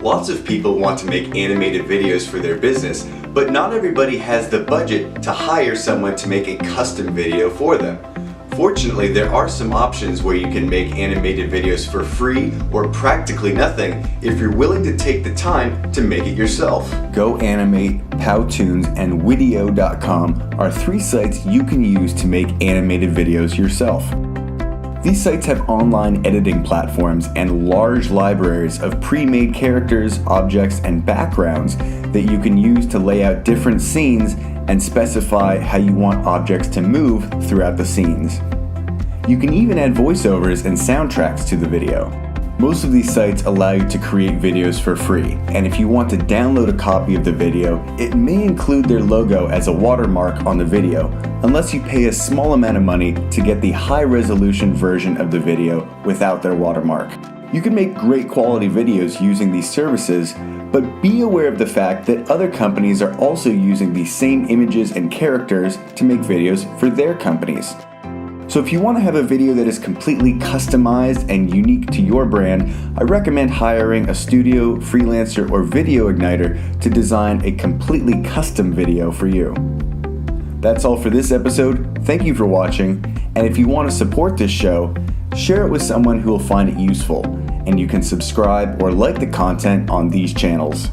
Lots of people want to make animated videos for their business, but not everybody has the budget to hire someone to make a custom video for them. Fortunately, there are some options where you can make animated videos for free or practically nothing if you're willing to take the time to make it yourself. GoAnimate, Powtoons, and Widio.com are 3 sites you can use to make animated videos yourself. These sites have online editing platforms and large libraries of pre-made characters, objects, and backgrounds that you can use to lay out different scenes and specify how you want objects to move throughout the scenes. You can even add voiceovers and soundtracks to the video. Most of these sites allow you to create videos for free, and if you want to download a copy of the video, it may include their logo as a watermark on the video, unless you pay a small amount of money to get the high-resolution version of the video without their watermark. You can make great quality videos using these services, but be aware of the fact that other companies are also using these same images and characters to make videos for their companies. So if you want to have a video that is completely customized and unique to your brand, I recommend hiring a studio, freelancer, or video igniter to design a completely custom video for you. That's all for this episode. Thank you for watching, and if you want to support this show, share it with someone who will find it useful, and you can subscribe or like the content on these channels.